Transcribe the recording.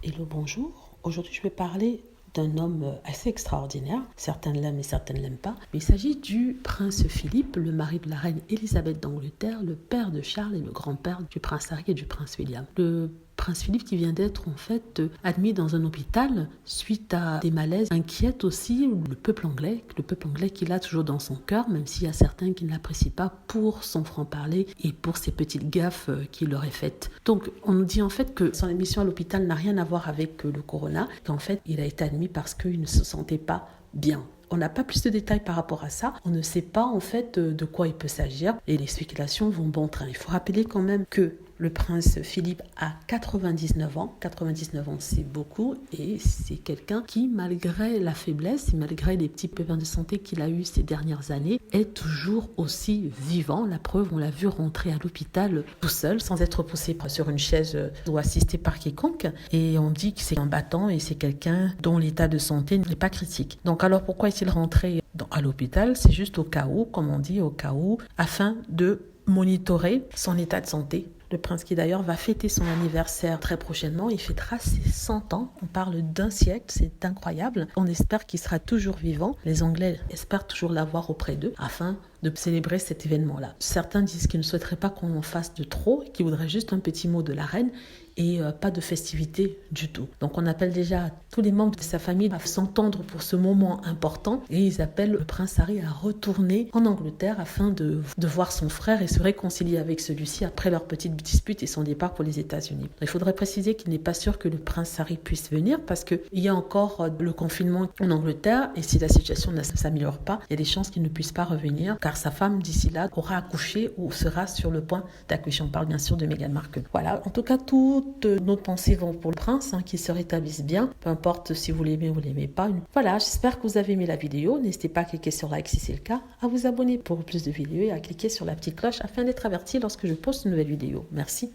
Hello, bonjour. Aujourd'hui, je vais parler d'un homme assez extraordinaire. Certains l'aiment et certains ne l'aiment pas. Mais il s'agit du prince Philippe, le mari de la reine Élisabeth d'Angleterre, le père de Charles et le grand-père du prince Harry et du prince William. Le prince Philippe qui vient d'être admis dans un hôpital suite à des malaises inquiète aussi le peuple anglais qu'il a toujours dans son cœur, même s'il y a certains qui ne l'apprécient pas pour son franc-parler et pour ses petites gaffes qu'il aurait faites. Donc on nous dit en fait que son admission à l'hôpital n'a rien à voir avec le corona, qu'en fait il a été admis parce qu'il ne se sentait pas bien. On n'a pas plus de détails par rapport à ça. On ne sait pas en fait de quoi il peut s'agir et les spéculations vont bon train. Il faut rappeler quand même que le prince Philippe a 99 ans. 99 ans, c'est beaucoup et c'est quelqu'un qui, malgré la faiblesse et malgré les petits pépins de santé qu'il a eu ces dernières années, est toujours aussi vivant. La preuve, on l'a vu rentrer à l'hôpital tout seul, sans être poussé sur une chaise ou assisté par quiconque. Et on dit que c'est un battant et c'est quelqu'un dont l'état de santé n'est pas critique. Donc alors pourquoi est-il rentré à l'hôpital? C'est juste au cas où, comme on dit, au cas où, afin de monitorer son état de santé. Le prince qui d'ailleurs va fêter son anniversaire très prochainement, il fêtera ses 100 ans, on parle d'un siècle, c'est incroyable. On espère qu'il sera toujours vivant, les Anglais espèrent toujours l'avoir auprès d'eux afin de célébrer cet événement-là. Certains disent qu'ils ne souhaiteraient pas qu'on en fasse de trop, qu'ils voudraient juste un petit mot de la reine et pas de festivité du tout. Donc on appelle déjà tous les membres de sa famille à s'entendre pour ce moment important et ils appellent le prince Harry à retourner en Angleterre afin de voir son frère et se réconcilier avec celui-ci après leur petite dispute et son départ pour les États-Unis. Il faudrait préciser qu'il n'est pas sûr que le prince Harry puisse venir parce qu'il y a encore le confinement en Angleterre et si la situation ne s'améliore pas, il y a des chances qu'il ne puisse pas revenir car sa femme d'ici là aura accouché ou sera sur le point d'accoucher. On parle bien sûr de Meghan Markle. Voilà, en tout cas toutes nos pensées vont pour le prince qui se rétablisse bien, peu importe si vous l'aimez ou vous l'aimez pas. Voilà, j'espère que vous avez aimé la vidéo. N'hésitez pas à cliquer sur like si c'est le cas, à vous abonner pour plus de vidéos et à cliquer sur la petite cloche afin d'être averti lorsque je poste une nouvelle vidéo. Merci.